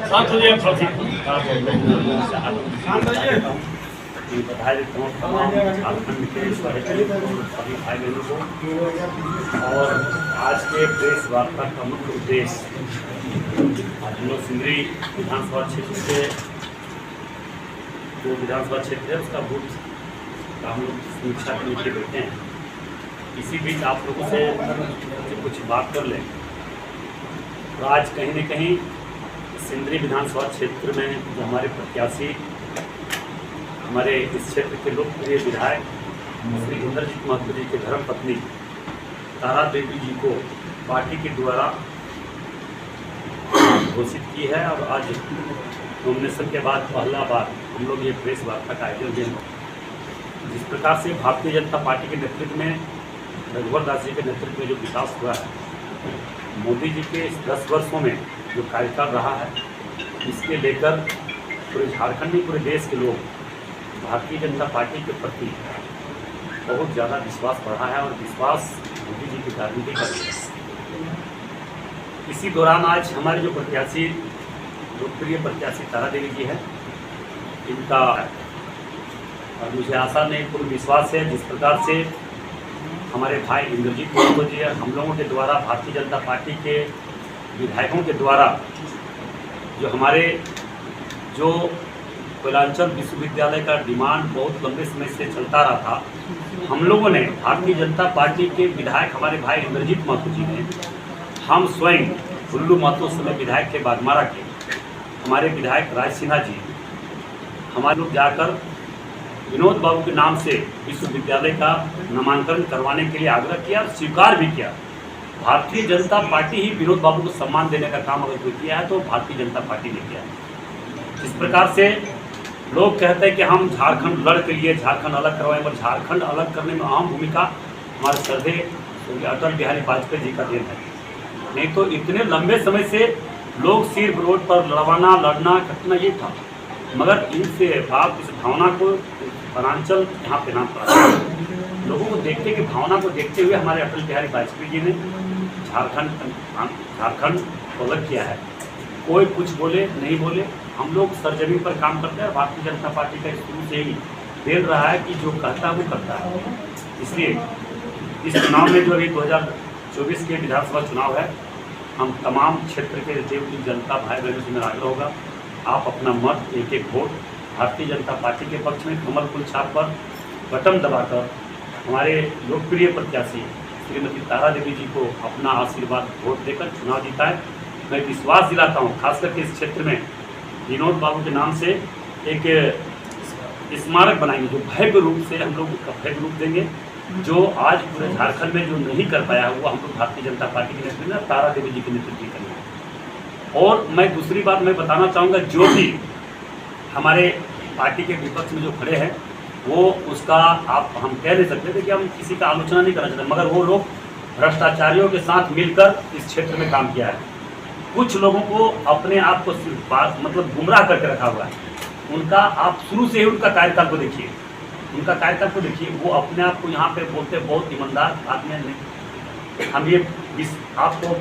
बधाई देता हूँ तमाम झारखंड के सभी भाई बहनों को। और आज के प्रेस वार्ता का मुख्य उद्देश्य आज हम लोग सिंदरी विधानसभा क्षेत्र से जो विधानसभा क्षेत्र है उसका बूथ का हम लोग समीक्षा करने के लिए बैठे हैं। इसी बीच आप लोगों से कुछ बात कर लें। तो आज कहीं न कहीं सिंदरी विधानसभा क्षेत्र में जो हमारे प्रत्याशी हमारे इस क्षेत्र के लोकप्रिय विधायक श्री इंद्रजीत महतो जी के धर्मपत्नी तारा देवी जी को पार्टी के द्वारा घोषित की है। और आज नॉमिनेशन के बाद पहला बार हम लोग ये प्रेस वार्ता का आयोजन किया। जिस प्रकार से भारतीय जनता पार्टी के नेतृत्व में रघुवर दास जी के नेतृत्व में जो विकास हुआ है, मोदी जी के इस 10 वर्षों में जो कार्यकाल रहा है, इसके लेकर पूरे झारखंड में पूरे देश के लोग भारतीय जनता पार्टी के प्रति बहुत ज़्यादा विश्वास बढ़ा है और विश्वास मोदी जी की राजनीति कर रही है। इसी दौरान आज हमारे जो प्रत्याशी लोकप्रिय प्रत्याशी तारा देवी जी है, इनका और मुझे आशा नहीं पूर्ण विश्वास है जिस प्रकार से हमारे भाई इंद्रजीत महतो जी हम लोगों के द्वारा भारतीय जनता पार्टी के विधायकों के द्वारा जो हमारे जो कोयलांचल विश्वविद्यालय का डिमांड बहुत लंबे समय से चलता रहा था, हम लोगों ने भारतीय जनता पार्टी के विधायक हमारे भाई इंद्रजीत महतो जी ने, हम स्वयं हुल्लू महतो समय विधायक के बागमारा के हमारे विधायक राज सिन्हा जी, हमारे लोग जाकर विनोद बाबू के नाम से विश्वविद्यालय का नामांकन करवाने के लिए आग्रह किया और स्वीकार भी किया। भारतीय जनता पार्टी ही विनोद बाबू को सम्मान देने का काम अगर कोई किया है तो भारतीय जनता पार्टी ने किया है। इस प्रकार से लोग कहते हैं कि हम झारखंड लड़ के लिए झारखंड अलग करवाएं, और झारखंड अलग करने में अहम भूमिका हमारे श्रद्धेय अटल बिहारी वाजपेयी जी का देन है। नहीं तो इतने लंबे समय से लोग सिर्फ रोड पर लड़ना घटना ये था, मगर इनसे आप इस भावना को वनांचल यहाँ पे नाम पड़ा लोगों को देखते कि भावना को देखते हुए हमारे अटल बिहारी वाजपेयी जी ने झारखंड को अलग किया है। कोई कुछ बोले नहीं बोले, हम लोग सरजमीन पर काम करते हैं। भारतीय जनता पार्टी का शुरू से ही देख रहा है कि जो कहता है वो करता है। इसलिए इस चुनाव में जो अभी 2024 के विधानसभा चुनाव है, हम तमाम क्षेत्र के देवती जनता भाई बहनों से मेरा आग्रह होगा, आप अपना मत एक एक वोट भारतीय जनता पार्टी के पक्ष में कमल फूल छाप पर बटन दबाकर हमारे लोकप्रिय प्रत्याशी श्रीमती तारा देवी जी को अपना आशीर्वाद वोट देकर चुनाव जिताएं। मैं विश्वास दिलाता हूं, खास करके इस क्षेत्र में विनोद बाबू के नाम से एक स्मारक बनाएंगे जो भव्य रूप से हम लोग उसका भव्य रूप देंगे। जो आज पूरे झारखंड में जो नहीं कर पाया हुआ हम लोग भारतीय जनता पार्टी के नेतृत्व में तारा देवी जी के नेतृत्व में करेंगे। और मैं दूसरी बात मैं बताना चाहूँगा, जो भी हमारे पार्टी के विपक्ष में जो खड़े हैं वो उसका आप हम कह नहीं सकते थे कि हम किसी का आलोचना नहीं करना चाहते, मगर वो लोग भ्रष्टाचारियों के साथ मिलकर इस क्षेत्र में काम किया है। कुछ लोगों को अपने आप को मतलब गुमराह करके रखा हुआ है। उनका आप शुरू से ही उनका कार्यकाल को देखिए, वो अपने आप को यहाँ पे बोलते बहुत ईमानदार आदमी नहीं। हम ये आपको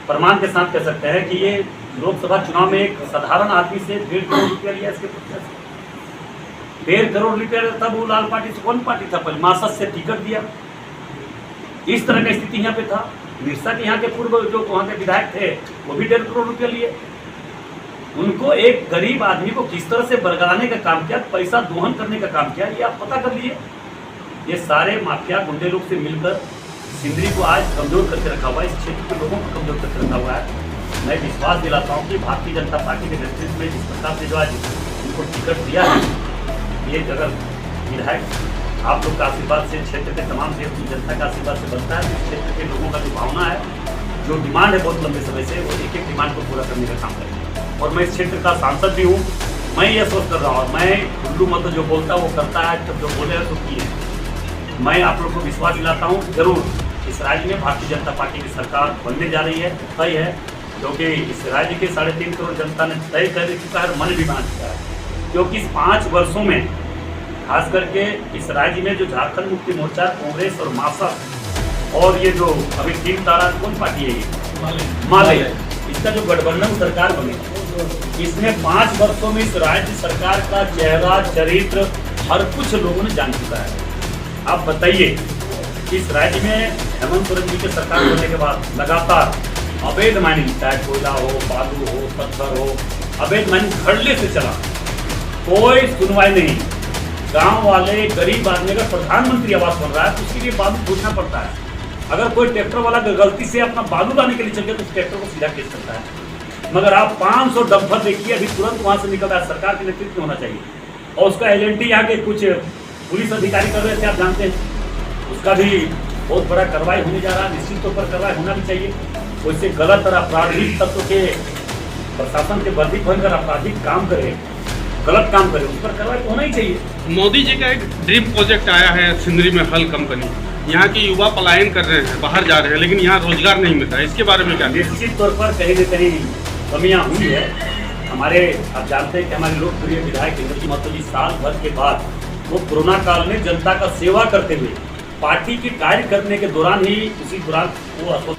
प्रमाण के साथ कह सकते हैं कि ये लोकसभा चुनाव में एक साधारण आदमी से 1.5 करोड़ रुपया लिया। इसके 1.5 करोड़ रुपया तब वो लाल पार्टी से कौन पार्टी था, पहले मासद से टिकट दिया। इस तरह की स्थिति यहाँ पे था। मिर्सा के यहाँ के पूर्व जो वहाँ के विधायक थे वो भी 1.5 करोड़ रुपया लिए। उनको एक गरीब आदमी को किस तरह से बरगलाने का काम किया, पैसा दोहन करने का काम किया, ये आप पता कर लिए। ये सारे माफिया गुंडे लोग से मिलकर सिंदरी को आज कमजोर करके रखा हुआ है, इस क्षेत्र के लोगों को कमजोर करके रखा हुआ है। मैं विश्वास दिलाता हूँ कि भारतीय जनता पार्टी के नेतृत्व में जिस प्रकार से जो आज उनको टिकट दिया है, ये अगर विधायक आप लोग का आशीर्वाद से, क्षेत्र के तमाम देश जनता का आशीर्वाद से बनता है, इस क्षेत्र के लोगों का जो भावना है, जो डिमांड है बहुत लंबे समय से, वो एक एक डिमांड को पूरा करने का काम करेंगे। और मैं इस क्षेत्र का सांसद भी हूँ। मैं ये सोच कर रहा हूँ, और मैं हुल्लू महतो जो बोलता है वो करता है, जब जो बोले तो किए। मैं आप लोग को विश्वास दिलाता हूँ, जरूर इस राज्य में भारतीय जनता पार्टी की सरकार बनने जा रही है, तय है। क्योंकि इस राज्य के 3.5 करोड़ जनता ने तय कर चुका है, मन भी मान चुका है। क्योंकि इस 5 वर्षों में खास करके इस राज्य में जो झारखंड मुक्ति मोर्चा, कांग्रेस और माकपा और ये जो अभी 3 तारा कौन पार्टी है, हिमालय, इसका जो गठबंधन सरकार बनी इसमें 5 वर्षों में इस राज्य सरकार का चेहरा, चरित्र हर कुछ लोगों ने जान चुका है। आप बताइए, इस राज्य में हेमंत सोरेन जी के सरकार बनने के बाद लगातार अवैध माइनिंग, चाहे कोयला हो, बालू हो, पत्थर हो, अवैध माइनिंग धड़ल्ले से चला, कोई सुनवाई नहीं। गांव वाले गरीब आदमी का प्रधानमंत्री आवास बन रहा है तो उसके लिए बालू पूछना पड़ता है। अगर कोई ट्रैक्टर वाला गलती से अपना बालू लाने के लिए चल गया तो उस ट्रैक्टर को सीधा केस करता है। मगर आप 500 डंपर देखिए, अभी तुरंत वहां से निकल रहा है। सरकार के नेतृत्व में होना चाहिए। और उसका एजेंटी यहाँ के कुछ पुलिस अधिकारी कर रहे थे, आप जानते हैं, उसका भी बहुत बड़ा कार्रवाई होने जा रहा है। निश्चित तौर पर कार्रवाई होना भी चाहिए। वैसे गलत और आपराधिक तत्व के प्रशासन के वर्दी बनकर आपराधिक काम करे, गलत काम करे, उस पर कार्रवाई तो होना ही चाहिए। मोदी जी का एक ड्रीम प्रोजेक्ट आया है सिंदरी में हल कंपनी। यहाँ के युवा पलायन कर रहे हैं, बाहर जा रहे हैं, लेकिन यहाँ रोजगार नहीं मिलता है। इसके बारे में क्या? निश्चित तौर पर कहीं न कहीं कमियां हुई है। हमारे, आप जानते हैं कि हमारे लोकप्रिय विधायक इंद्रजीत महतो जी साल भर के बाद वो कोरोना काल में जनता का सेवा करते हुए पार्टी के कार्य करने के दौरान ही, उसी दौरान वो